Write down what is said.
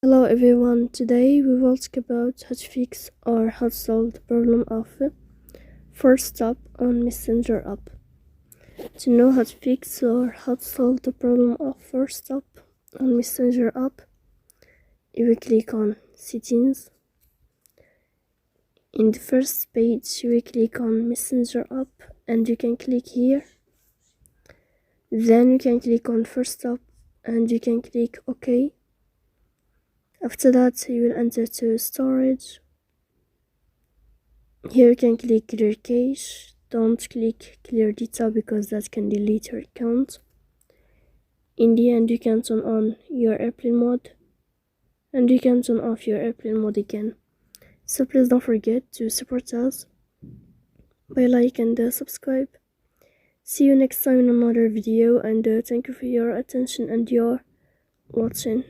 Hello everyone, today we will talk about how to fix or how to solve the problem of Forcestop on Messenger app. To know how to fix or how to solve the problem of Forcestop on Messenger app, you will click on Settings. In the first page, you will click on Messenger app and you can click here. Then you can click on Forcestop and you can click OK. After that, you will enter to storage. Here you can click clear cache. Don't click clear data because that can delete your account. In the end, you can turn on your airplane mode and you can turn off your airplane mode again. So please don't forget to support us by like and subscribe. See you next time in another video, and thank you for your attention and your watching.